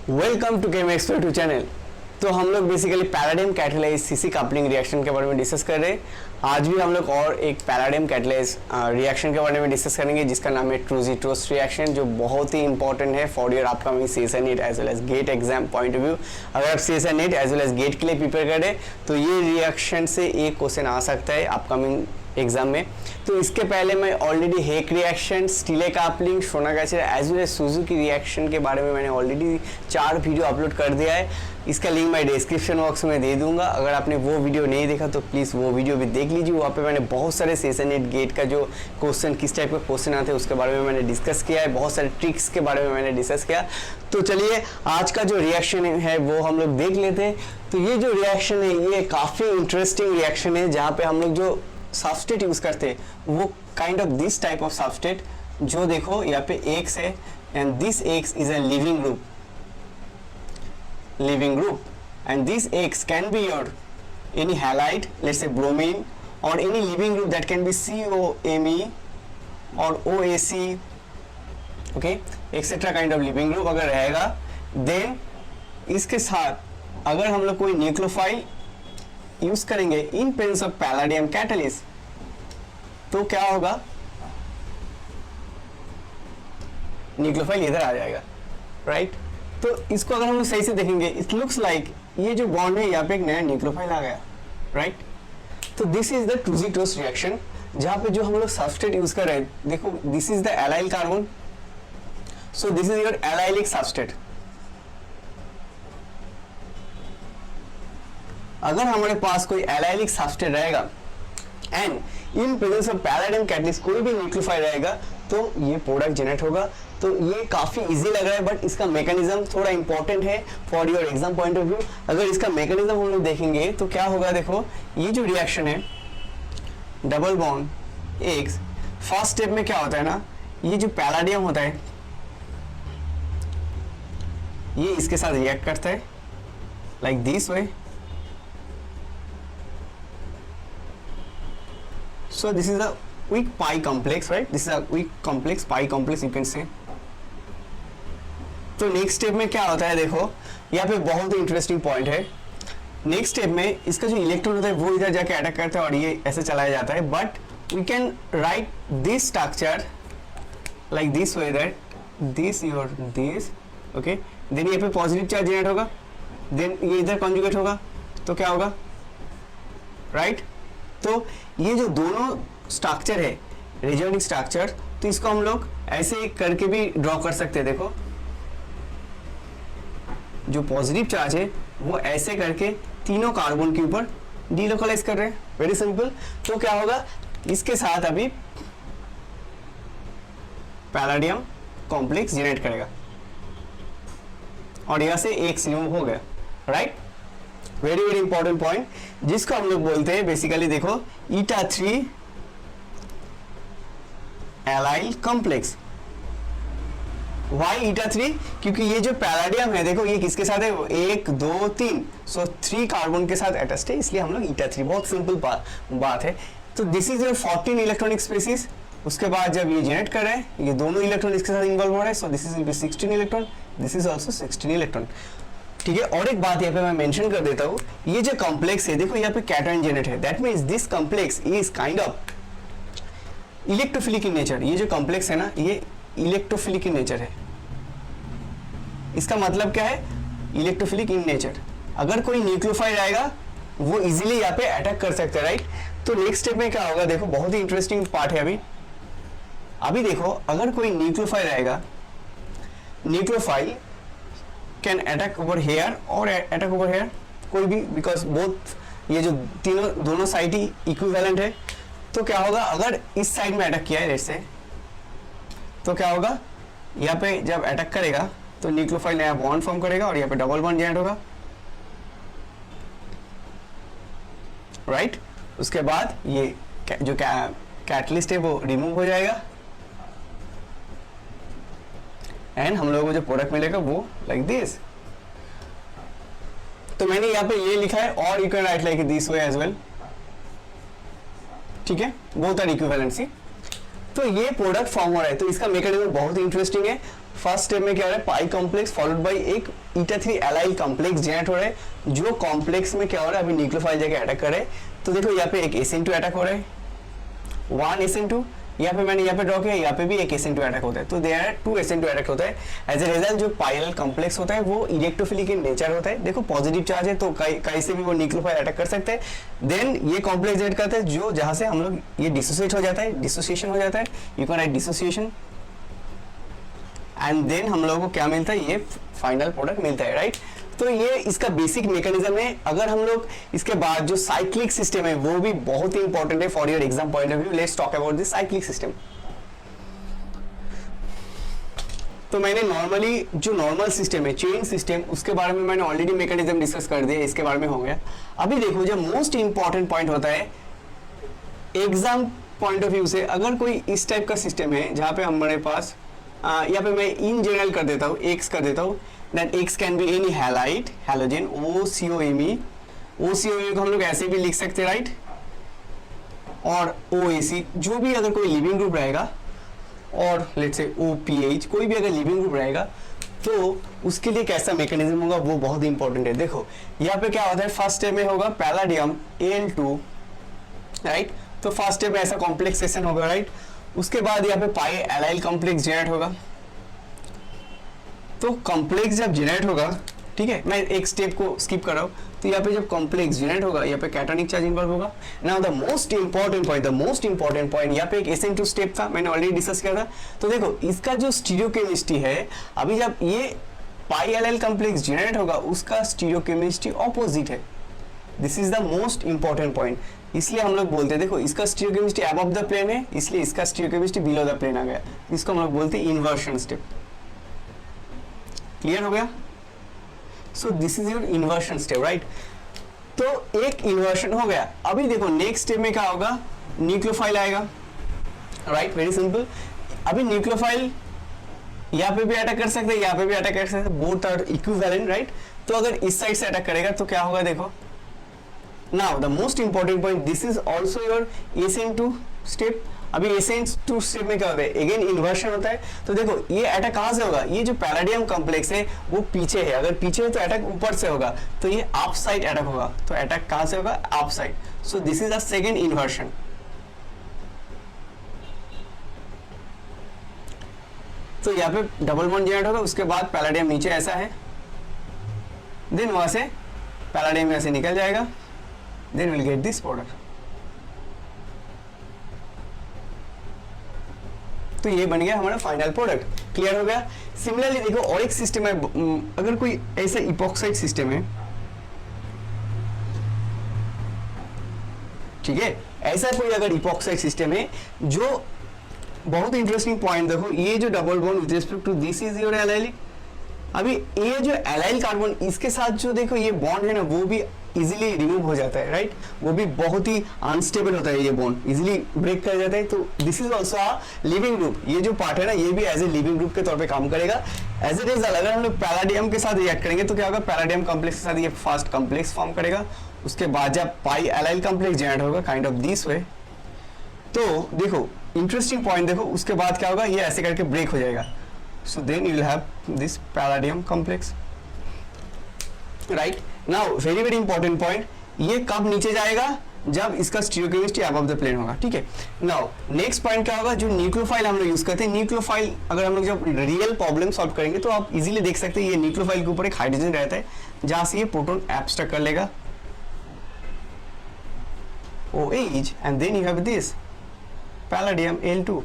Welcome to chem expert to channel. तो हम लोग basically palladium catalyse CC coupling reaction के बारे में डिस्कस कर रहे हैं। आज भी हम लोग और एक पैराडाइम कैटालाइज रिएक्शन के बारे में डिस्कस करेंगे जिसका नाम है ट्रूजी-टोस्ट रिएक्शन, जो बहुत ही इंपॉर्टेंट है for your upcoming CSA NEET as well as GATE exam point of view. अगर आप CSA NEET as well as GATE के लिए प्रिपेयर करें तो ये रिएक्शन से एक क्वेश्चन आ सकता है अपकमिंग एग्जाम में। तो इसके पहले मैं already Heck reaction, Stille coupling, Sonogashira as well as Suzuki reaction के बारे में मैंने ऑलरेडी 4 वीडियो अपलोड कर दिया है। इसका लिंक मैं डिस्क्रिप्शन बॉक्स में दे दूंगा। अगर आपने वो वीडियो नहीं देखा तो प्लीज़ वो वीडियो भी देख लीजिए। वहाँ पे मैंने बहुत सारे CSA नीट गेट का जो क्वेश्चन, किस टाइप का क्वेश्चन आते हैं उसके बारे में मैंने डिस्कस किया है। बहुत सारे ट्रिक्स के बारे में मैंने डिस्कस किया। तो चलिए आज का जो रिएक्शन है वो हम लोग देख लेते हैं। तो ये जो रिएक्शन है ये काफ़ी इंटरेस्टिंग रिएक्शन है, जहाँ पे हम लोग जो सबस्टेट यूज करते हैं वो kind of this type of substrate, जो देखो यहाँ पे X है and this X is a living group and this X can be your any halide, let's say bromine, or any living group that can be COMe or OAC, okay, etc. kind of living group अगर रहेगा, then इसके साथ अगर हम लोग कोई nucleophile use करेंगे in presence of palladium catalyst तो क्या होगा, न्यूक्लियोफाइल इधर आ जाएगा, राइट। तो इसको अगर हम लोग सही से देखेंगे इट लुक्स लाइक ये जो बॉन्ड है यहाँ पे एक नया न्यूक्लियोफाइल आ गया, राइट। तो दिस इज द ट्रूजी-टोस्ट रिएक्शन, जहाँ पे जो हम लोग सबस्ट्रेट यूज कर रहे हैं, देखो this is the allyl carbon, so this is your allylic substrate. अगर हमारे पास कोई एलाइलिक सबस्ट्रेट रहेगा and in presence of palladium catalyst कोई भी न्यूक्लियोफाइल रहेगा तो ये प्रोडक्ट जनरेट होगा। तो ये काफी इजी लग रहा है बट इसका मैकेनिज्म थोड़ा इंपॉर्टेंट है for your exam point of view. अगर इसका मैकेनिज्म हम लोग देखेंगे तो क्या होगा, देखो ये जो रिएक्शन है double bond X, first step में क्या होता है ना, ये जो पैलाडियम होता है ये इसके साथ रिएक्ट करता है like this way. So this is a weak pi complex, right? This is a weak complex, pi complex you can say. तो नेक्स्ट स्टेप में क्या होता है, देखो यहाँ पे बहुत ही इंटरेस्टिंग पॉइंट है। नेक्स्ट स्टेप में इसका जो इलेक्ट्रॉन होता है वो इधर जाके अटैक करता है और ये ऐसे चलाया जाता है, but we can write this structure like this way, that this your this, okay. Then यहाँ पे पॉजिटिव चार्ज जनरेट होगा, देन ये इधर कॉन्जुगेट होगा तो क्या होगा, राइट। तो ये जो दोनों स्ट्रक्चर है रेजोनेटिंग स्ट्रक्चर, तो इसको हम लोग ऐसे करके भी ड्रॉ कर सकते हैं। देखो जो पॉजिटिव चार्ज है वो ऐसे करके तीनों कार्बन के ऊपर डीलोकलाइज कर रहे हैं, वेरी सिंपल। तो क्या होगा, इसके साथ अभी पैलाडियम कॉम्प्लेक्स जनरेट करेगा और यहां से एक रिमूव हो गया, right. Very very important point जिसको हम लोग बोलते हैं बेसिकली, देखो eta3 allyl complex. Y eta3, क्योंकि ये जो पैलाडियम है देखो ये किसके साथ है, 1 2 3, सो 3 कार्बन के साथ अटैच्ड है, इसलिए हम लोग eta3, बहुत सिंपल बात है। तो this is your 14 electronic species. उसके बाद जब ये जनरेट कर रहे हैं ये दोनों इलेक्ट्रॉन इसके साथ इन्वॉल्व हो रहे हैं, so this is 16 electron, this is also 16 electron, ठीक है। और एक बात यहाँ पे मैं मेंशन कर देता हूँ, ये जो कॉम्प्लेक्स है देखो यहाँ पे कैटायन जनरेट है, that means this complex is kind of electrophilic in nature. ये जो कॉम्प्लेक्स है ना ये इलेक्ट्रोफिलिक इन नेचर है। इसका मतलब क्या है, इलेक्ट्रोफिलिक इन नेचर। अगर कोई न्यूक्लियोफाइल आएगा वो इजीली यहाँ पे अटैक कर सकते हैं, राइट। तो नेक्स्ट स्टेप में क्या होगा, देखो बहुत ही इंटरेस्टिंग पार्ट है अभी देखो अगर कोई न्यूक्लियोफाइल आएगा, nucleophile can attack over here और अटैक ओवर हेयर, कोई भी, बिकॉज बोथ ये जो दोनों साइड ही इक्विवेलेंट है। तो क्या होगा, अगर इस साइड में अटैक किया है जैसे, तो क्या होगा यहाँ पे जब अटैक करेगा तो न्यूक्लियोफाइल नया बॉन्ड फॉर्म करेगा और यहाँ पे डबल बॉन्ड जनरेट होगा, राइट। उसके बाद ये जो कैटलिस्ट है वो रिमूव हो जाएगा एंड हम लोगों को जो प्रोडक्ट मिलेगा वो लाइक दिस। तो मैंने यहाँ पे ये लिखा है और you can write like this way as well, ठीक है, बोथ आर इक्विवेलेंसी। तो ये प्रोडक्ट फॉर्म हो रहा है, तो इसका मैकेनिज्म बहुत इंटरेस्टिंग है। फर्स्ट स्टेप में क्या हो रहा है, पाई कॉम्प्लेक्स फॉलोड बाय एक ईटा 3 एलाइल कॉम्प्लेक्स जनरेट हो रहा है, जो कॉम्प्लेक्स में क्या हो रहा है, अभी न्यूक्लियोफाइल जाके अटैक कर रहे हैं। तो देखो यहाँ पे एक SN2 अटैक हो रहा है, 1 SN2, यहाँ पे मैंने यहाँ पे ड्रॉ किया, यहाँ पे भी एक SN2 अटैक होता है, तो देयर आर 2 SN2 अटैक होता है। एज ए रिजल्ट जो पाइरल कॉम्प्लेक्स होता है वो इलेक्ट्रोफिलिक इन नेचर होता है। देखो पॉजिटिव चार्ज है तो कहीं से भी वो न्यूक्लियोफाइल अटैक कर सकते हैं। देन ये कॉम्प्लेक्स जनरेट करते हैं जो जहां से हम लोग ये डिसोसिएट हो जाता है, डिसोसिएशन हो जाता है, you can write dissociation, and then हम लोगों को क्या मिलता है, ये फाइनल प्रोडक्ट मिलता है, राइट। तो ये इसका बेसिक मैकेनिज्म है। अगर हम लोग इसके बाद जो साइक्लिक सिस्टम है वो भी बहुत ही इंपॉर्टेंट है for your exam point of view. Let's talk about this cyclic system. तो मैंने नॉर्मली जो नॉर्मल सिस्टम है, चेन सिस्टम, उसके बारे में मैंने ऑलरेडी मैकेनिज्म डिस्कस कर दिया, इसके बारे में हो गया। अभी देखो जो मोस्ट इंपॉर्टेंट पॉइंट होता है एग्जाम पॉइंट ऑफ व्यू से, अगर कोई इस टाइप का सिस्टम है जहाँ पे हमारे पास यहाँ पे मैं इन जनरल कर देता हूँ, एक्स कर देता हूँ, that x can be any halide, halogen, OCOMe, OCOMe को हम लोग ऐसे भी लिख सकते हैं, राइट, और OAC, जो भी अगर कोई लिविंग ग्रुप रहेगा, और लेट्स से OPH, कोई भी अगर लिविंग ग्रुप रहेगा तो उसके लिए कैसा मैकेनिज्म होगा वो बहुत इंपॉर्टेंट है। देखो यहाँ पे क्या होता है, फर्स्ट स्टेप में होगा पैलाडियम Al2, राइट, तो फर्स्ट स्टेप में ऐसा कॉम्प्लेक्सेशन होगा, राइट। उसके बाद यहाँ पे पाई एलाइल कॉम्प्लेक्स जनरेट होगा। तो कॉम्प्लेक्स जब जनरेट होगा, ठीक है, मैं एक स्टेप को स्किप कर रहा हूँ, तो यहाँ पे जब कॉम्प्लेक्स जनरेट होगा यहाँ पे कैटायनिक चार्ज इन्वॉल्व होगा। Now the most important point, यहाँ पे एक SN2 स्टेप था, मैंने ऑलरेडी डिस्कस किया था। तो देखो इसका जो स्टीरियोकेमिस्ट्री है, अभी जब ये पाई एलाइल कॉम्प्लेक्स जनरेट होगा उसका स्टीरियोकेमिस्ट्री ऑपोजिट है। This is the most important point, इसलिए हम लोग बोलते हैं देखो इसका स्टीरियोकेमिस्ट्री अबव द प्लेन है, इसलिए इसका स्टीरियोकेमिस्ट्री बिलो द प्लेन आ गया, इसको हम लोग बोलते हैं इन्वर्शन स्टेप। क्लियर हो गया? So this is your inversion step, right. तो एक इन्वर्शन हो गया। अभी देखो नेक्स्ट स्टेप में क्या होगा, न्यूक्लियोफाइल आएगा, राइट, वेरी सिंपल। अभी न्यूक्लियोफाइल यहाँ पे भी अटैक कर सकते हैं, यहाँ पे भी अटैक कर सकते हैं, बोथ आर इक्विवेलेंट, राइट। तो अगर इस साइड से अटैक करेगा तो क्या होगा, देखो now the most important point, this is also your SN2 step. अभी SN2 स्टेप में क्या होता है, अगेन इन्वर्शन होता है। तो देखो ये अटैक कहाँ से होगा, ये जो पैलाडियम कॉम्प्लेक्स है वो पीछे है, अगर पीछे है तो अटैक ऊपर से होगा, तो ये अप साइड अटैक होगा, तो अटैक कहाँ से होगा, up side. So this is the second inversion. तो यहाँ पे डबल बॉन्ड जनरेट होगा, उसके बाद पैलाडियम नीचे ऐसा है, देन वहां से पैलाडियम ऐसे निकल जाएगा, then will get this product. तो ये बन गया हमारा फाइनल प्रोडक्ट। क्लियर हो गया? सिमिलरली देखो और एक सिस्टम है, अगर कोई ऐसा इपॉक्साइड सिस्टम है, ठीक है, ऐसा कोई अगर इपॉक्साइड सिस्टम है, जो बहुत इंटरेस्टिंग पॉइंट देखो, ये जो double bond with respect to this is your allyl. अभी ये जो एलाइल कार्बन, इसके साथ जो देखो ये बॉन्ड है ना, वो भी इजीली रिमूव हो जाता है, राइट, वो भी बहुत ही अनस्टेबल होता है, ये बॉन्ड इजीली ब्रेक कर जाता है। तो this is also a leaving group, ये जो पार्ट है ना, ये भी एज ए लिविंग ग्रुप के तौर पे काम करेगा। एज ए रिजल्ट अगर हम लोग पैलाडियम के साथ रिएक्ट करेंगे तो क्या होगा, पैलाडियम कॉम्प्लेक्स के साथ ये फास्ट कॉम्प्लेक्स फॉर्म करेगा, उसके बाद जब पाई एलाइल कॉम्प्लेक्स जनरेट होगा काइंड ऑफ दिस वे। तो देखो इंटरेस्टिंग पॉइंट देखो, उसके बाद क्या होगा, ये ऐसे करके ब्रेक हो जाएगा। So then you will have this palladium complex, right? Now very important point, ये कब नीचे जाएगा, जब इसका स्टीरियोकेमिस्ट्री अबव द प्लेन होगा, ठीक है। नाउ नेक्स्ट पॉइंट क्या होगा, जो न्यूक्लियोफाइल हम लोग यूज करते हैं, न्यूक्लियोफाइल अगर हम लोग जब रियल प्रॉब्लम सॉल्व करेंगे तो आप इजीली देख सकते हैं, ये न्यूक्लियोफाइल के ऊपर एक हाइड्रोजन रहता है, जहां से ये प्रोटॉन एब्स्ट्रैक्ट कर लेगा OH, and then you have this palladium Al2।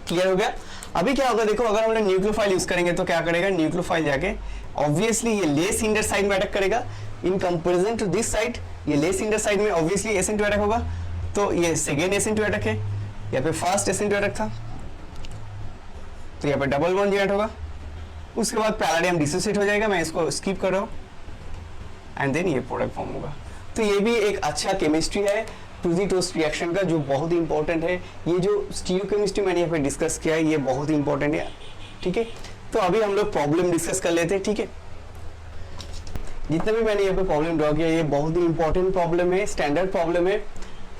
Clear हो गया? अभी क्या होगा देखो, अगर हम लोग न्यूक्लियोफाइल यूज करेंगे तो क्या करेगा, न्यूक्लियोफाइल जाके ऑब्वियसली ये लेस हिंडर साइड में अटैक करेगा in comparison to this side. ये लेस हिंडर साइड में ऑब्वियसली SN2 अटैक होगा, तो ये सेकेंड SN2 अटैक है, यहाँ पे फर्स्ट SN2 अटैक था, तो यहाँ पे डबल बॉन्ड जनरेट होगा, उसके बाद पैलाडियम डिसोसिएट हो जाएगा, मैं इसको स्किप कर रहा हूँ, एंड देन ये प्रोडक्ट फॉर्म होगा। तो ये भी एक अच्छा केमिस्ट्री है टू टोस्ट रिएक्शन का, जो बहुत ही इंपॉर्टेंट है। ये जो स्टीरियोकेमिस्ट्री मैंने यहाँ पे डिस्कस किया है, ये बहुत ही इंपॉर्टेंट है, ठीक है। तो अभी हम लोग प्रॉब्लम डिस्कस कर लेते हैं, ठीक है। जितना भी मैंने यहाँ पे प्रॉब्लम ड्रॉ किया, ये बहुत ही इंपॉर्टेंट प्रॉब्लम है, स्टैंडर्ड प्रॉब्लम है।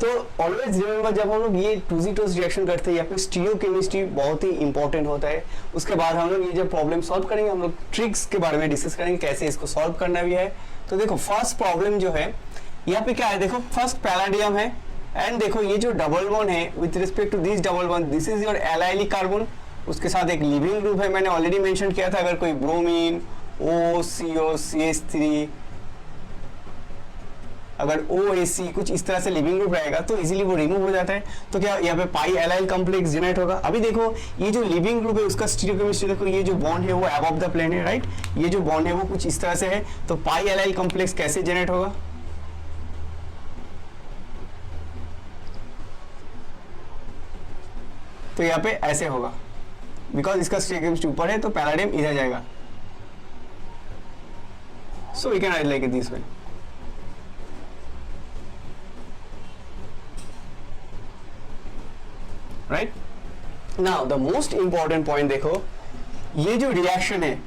तो ऑलवेज रिमेंबर, जब हम लोग ये टूजी-टोज रिएक्शन करते हैं या फिर स्टीरियोकेमिस्ट्री बहुत ही इंपॉर्टेंट होता है। उसके बाद हम लोग ये जब प्रॉब्लम सॉल्व करेंगे, हम लोग ट्रिक्स के बारे में डिस्कस करेंगे, कैसे इसको सॉल्व करना भी है। तो देखो फर्स्ट प्रॉब्लम जो है यहाँ पे क्या है, देखो फर्स्ट पैलाडियम है एंड देखो ये जो डबल बॉन्ड है with respect to this double bond, this is your allylic carbon, उसके साथ एक लिविंग ग्रुप है, मैंने ऑलरेडी मेंशन किया था। अगर कोई ब्रोमीन, OCO, CH3, अगर OAC कुछ इस तरह से लिविंग ग्रुप रहेगा तो इजीली वो रिमूव हो जाता है। तो क्या यहाँ पे पाई एलाइल कॉम्प्लेक्स जनरेट होगा। अभी देखो ये जो लिविंग ग्रुप है उसका स्टीरियोकेमिस्ट्री देखो, ये जो बॉन्ड है वो अबव द प्लेन है, राइट। ये जो बॉन्ड है वो कुछ इस तरह से है, तो पाई एलाइल कॉम्प्लेक्स कैसे जनरेट होगा, तो यहाँ पे ऐसे होगा, बिकॉज इसका स्टीरियोकेमिस्ट्री ऊपर है तो पैलाडियम इधर जाएगा। So we can write like this way. Right now the most important point देखो, ये जो रिएक्शन है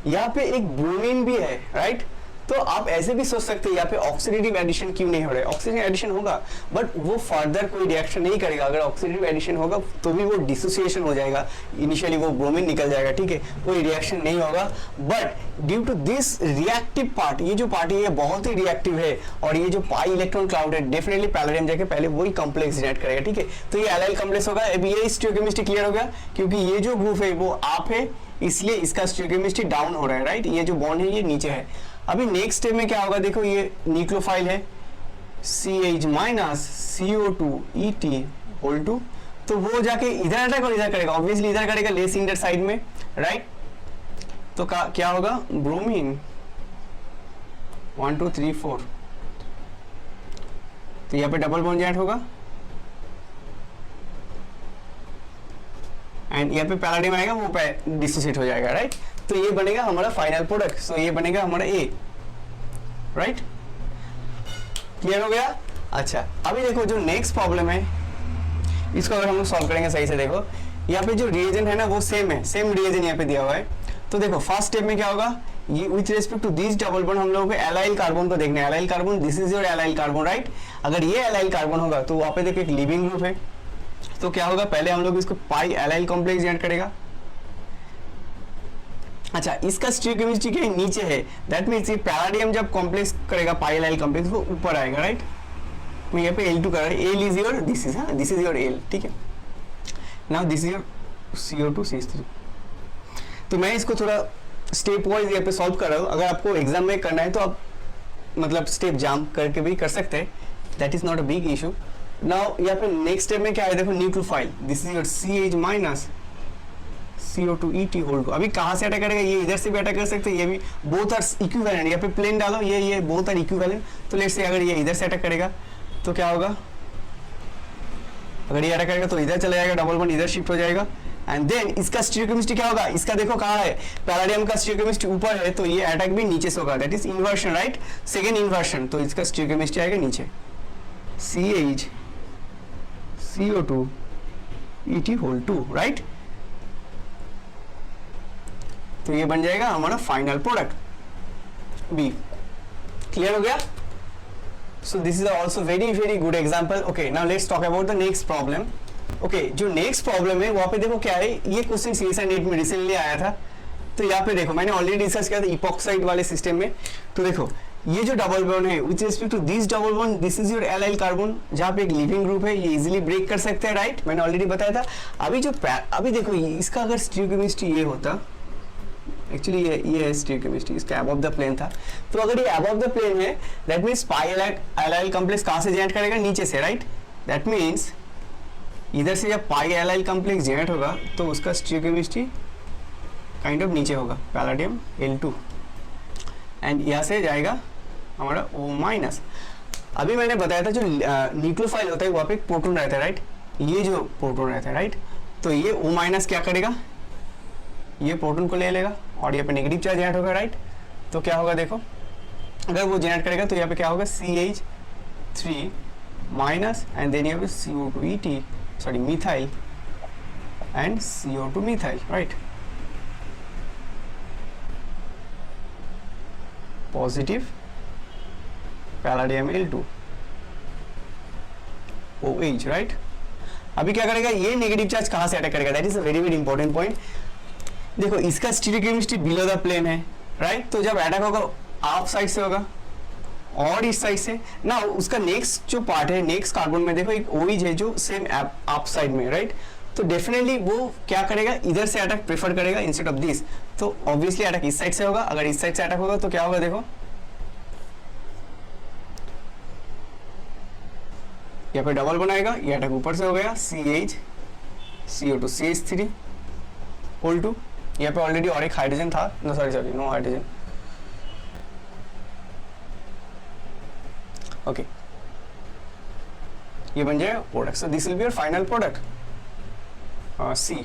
यहाँ पे एक ब्रोमीन भी है, राइट। तो आप ऐसे भी सोच सकते हैं यहाँ पे ऑक्सीडेटिव एडिशन क्यों नहीं हो रहा है। ऑक्सीडेटिव एडिशन होगा बट वो फर्दर कोई रिएक्शन नहीं करेगा। अगर ऑक्सीडेटिव एडिशन होगा तो भी वो डिसोसिएशन हो जाएगा, इनिशियली वो ब्रोमीन निकल जाएगा, ठीक है, कोई रिएक्शन नहीं होगा। But due to this reactive part, ये जो पार्ट है ये बहुत ही रिएक्टिव है और ये जो पाई इलेक्ट्रॉन क्लाउड है डेफिनेटली पैलाडियम जाके पहले वही कॉम्प्लेक्स जनरेट करेगा, ठीक है। तो ये एलाइल कॉम्प्लेक्स होगा। अब ये स्टीरियोकेमिस्ट्री क्लियर हो गया, क्योंकि ये जो ग्रुप है वो आप है, इसलिए इसका स्टीरियोकेमिस्ट्री डाउन हो रहा है, राइट। ये जो बॉन्ड है ये नीचे है। अभी नेक्स्ट स्टेप में क्या होगा, देखो ये न्यूक्लियोफाइल है CH minus CO2 ET whole 2, तो वो जाके इधर अटैक और इधर करेगा, ऑब्वियसली इधर करेगा लेस इंटर साइड में, राइट। तो क्या होगा, ब्रोमीन 1 2 3 4, तो यहाँ पे डबल बॉन्ड जनरेट होगा एंड यहाँ पे पैलाडियम आएगा, वो डिसोसिएट हो जाएगा, राइट। तो ये बनेगा हमारा फाइनल प्रोडक्ट, सो ये बनेगा हमारा A, राइट। क्लियर हो गया। अच्छा अभी देखो जो नेक्स्ट प्रॉब्लम है इसको अगर हम लोग सॉल्व करेंगे सही से, देखो यहाँ पे जो रिएजेंट है ना वो सेम है, सेम रिएजेंट यहाँ पे दिया हुआ है। तो देखो फर्स्ट स्टेप में क्या होगा, ये with respect to this double bond हम लोगों को एलाइल कार्बन को देखना है। Allyl carbon, this is your allyl carbon, right. अगर ये एलाइल कार्बन होगा तो वहाँ पे देखो एक लिविंग ग्रुप है, तो क्या होगा, पहले हम लोग इसको पाई एलाइल कॉम्प्लेक्स जनरेट करेगा। अच्छा इसका स्टीरियोकेमिस्ट्री के नीचे है, दैट मींस ये पैलाडियम जब कॉम्प्लेक्स करेगा पाई एलाइल कॉम्प्लेक्स वो ऊपर आएगा, राइट। मैं यहाँ पे L2 कर रहा हूँ, L is your this is your L, ठीक है। Now this is your CO2 CH3। तो मैं इसको थोड़ा स्टेप वाइज यहाँ पे सॉल्व कर रहा हूँ। अगर आपको एग्जाम में करना है तो आप मतलब स्टेप जाम करके भी कर सकते हैं, that is not a big issue. Now यहाँ पे नेक्स्ट स्टेप में क्या है, देखो nucleophile, this is your CH minus CO2 ET whole 2। अभी कहाँ से अटैक करेगा, ये इधर से भी अटैक कर सकते हैं, ये भी बोथ आर इक्विवेलेंट। यहाँ पे प्लेन डालो, ये बोथ आर इक्विवेलेंट। तो लेट्स से अगर ये इधर से अटैक करेगा तो क्या होगा, अगर ये अटैक करेगा तो इधर चला जाएगा, डबल बॉन्ड इधर शिफ्ट हो जाएगा एंड देन इसका स्टीरियोकेमिस्ट्री क्या होगा, इसका देखो कहाँ है, पैलाडियम का स्टीरियोकेमिस्ट्री ऊपर है तो ये अटैक भी नीचे से होगा, that is inversion, right, second inversion. तो इसका स्टीरियोकेमिस्ट्री आएगा नीचे CH CO2 ET whole 2, right. तो ये बन जाएगा हमारा फाइनल प्रोडक्ट B। क्लियर हो गया। So this is also very very good example. Okay now let's talk about the next problem. Okay जो नेक्स्ट प्रॉब्लम है वहाँ पे देखो क्या है, ये क्वेश्चन CSI नेट में रिसेंटली आया था। तो यहाँ पे देखो मैंने ऑलरेडी डिस्कस किया था इपॉक्साइड वाले सिस्टम में। तो देखो ये जो डबल बॉन्ड है with respect to this double bond, this is your allyl carbon, जहाँ पे एक लिविंग ग्रुप है, ये इजीली ब्रेक कर सकते हैं, राइट। मैंने ऑलरेडी बताया था। अभी देखो इसका अगर स्टीरियोकेमिस्ट्री ये होता, एक्चुअली ये है स्टीरियोकेमिस्ट्री, इसका अबव द प्लेन था। तो अगर ये अबव द प्लेन है that means pi allyl complex कहाँ से जनरेट करेगा, नीचे से, राइट। दैट मींस इधर से जब पाई एलाइल कॉम्प्लेक्स जनरेट होगा तो उसका स्टीरियोकेमिस्ट्री काइंड ऑफ नीचे होगा, पैलाडियम L2 एंड यहाँ से जाएगा हमारा O माइनस। अभी मैंने बताया था जो न्यूक्लियोफाइल होता है वहाँ पे एक प्रोटॉन रहता है, राइट। ये जो प्रोटॉन रहता है, राइट, तो ये O माइनस क्या करेगा, ये प्रोटॉन को ले लेगा और यहाँ पे नेगेटिव चार्ज जनरेट होगा, राइट। तो क्या होगा देखो, अगर वो जनरेट करेगा तो यहाँ पे क्या होगा CH3 माइनस एंड देन यहाँ पे CO2 ET sorry methyl and CO2 methyl, right. Positive palladium L2 OH, right. अभी क्या करेगा, ये नेगेटिव चार्ज कहाँ से अटैक करेगा, that is a very very important point. देखो इसका स्टीरियोकेमिस्ट्री बिलो द प्लेन है, राइट, तो जब अटैक होगा आप साइड से होगा और इस साइड से ना, उसका नेक्स्ट जो पार्ट है, नेक्स्ट कार्बन में देखो एक OH है जो सेम आप साइड में, राइट, तो डेफिनेटली वो क्या करेगा, इधर से अटैक प्रेफर करेगा इंस्टेड ऑफ दिस, तो ऑब्वियसली अटैक इस साइड से होगा। अगर इस साइड से अटैक होगा तो क्या होगा, देखो यहाँ पे डबल बनाएगा, ये अटैक ऊपर से हो गया, CH CO2 CH3 होल 2, यहाँ पे ऑलरेडी और एक हाइड्रोजन था, no sorry no hydrogen, okay, ये बन जाएगा product. So this will be your final product, C.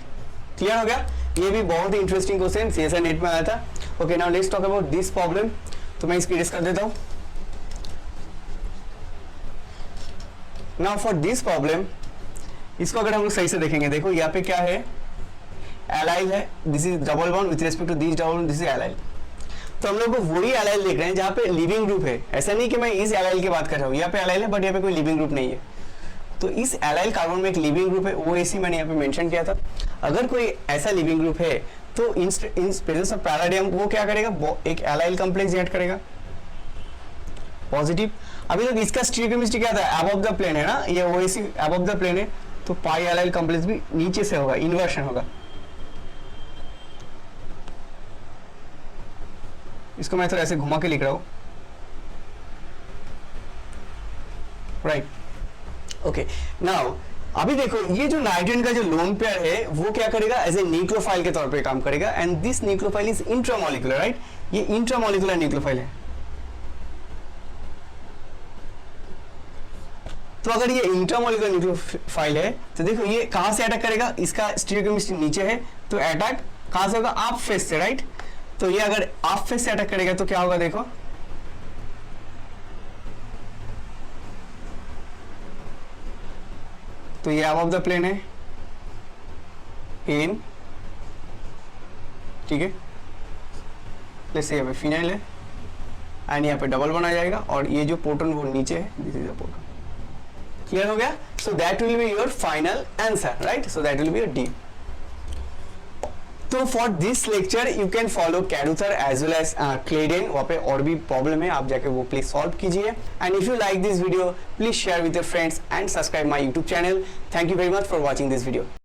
Clear हो गया, ये भी बहुत ही इंटरेस्टिंग क्वेश्चन CSI नेट में आया था। Okay, now let's talk about this problem, तो मैं इसकी डिस्कस कर देता हूँ। नाउ फॉर दिस प्रॉब्लम, इसको अगर हम लोग सही से देखेंगे, देखो यहाँ पे क्या है, एलाइल है, this is double bond with respect to this double bond, this is allyl. तो हम लोग को वही एलाइल देख रहे हैं जहाँ पे लिविंग ग्रुप है, ऐसा नहीं कि मैं इस एलाइल की बात कर रहा हूँ, यहाँ पे एलाइल है बट यहाँ पे कोई लिविंग ग्रुप नहीं है। तो इस एलाइल कार्बन में एक लिविंग ग्रुप है, OAC मैंने यहाँ पे मेंशन किया था। अगर कोई ऐसा लिविंग ग्रुप है तो इन प्रेजेंस ऑफ पैराडियम वो क्या करेगा, एक एलाइल कॉम्प्लेक्स ऐड करेगा पॉजिटिव। अभी तक इसका स्टीरियोकेमिस्ट्री क्या था, अबव द प्लेन है ना, ये OAC अबव द प्लेन है, तो पाई एलाइल कॉम्प्लेक्स भी नीचे से होगा, इन्वर्शन होगा। इसको मैं थोड़ा ऐसे घुमा के लिख रहा हूं, राइट, ओके। नाउ अभी देखो ये जो नाइट्रोजन का जो लोन पेयर है वो क्या करेगा, एज ए न्यूक्लियोफाइल के तौर पे काम करेगा, and this nucleophile is intramolecular, right, ये इंट्रामोलिकुलर न्यूक्लियोफाइल है। तो अगर ये इंट्रामोलिकुलर न्यूक्लियोफाइल है तो देखो ये कहां से अटैक करेगा, इसका स्टीरियोकेमिस्ट्री नीचे है, तो अटैक कहां से होगा, आप फेस से, राइट। तो ये अगर आप फेस से अटैक करेगा तो क्या होगा, देखो तो ये अबव द प्लेन है, एन, ठीक है, जैसे यहाँ पे फिनाइल है, एंड यहाँ पे डबल बना जाएगा, और ये जो प्रोटॉन वो नीचे है, this is the proton. Clear हो गया, so that will be your final answer, right, so that will be your D. तो for this lecture you can follow Carruthers as well as Clayden, वहाँ पे और भी प्रॉब्लम है, आप जाके वो प्लीज सॉल्व कीजिए। And if you like this video please share with your friends and subscribe my YouTube channel. Thank you very much for watching this video.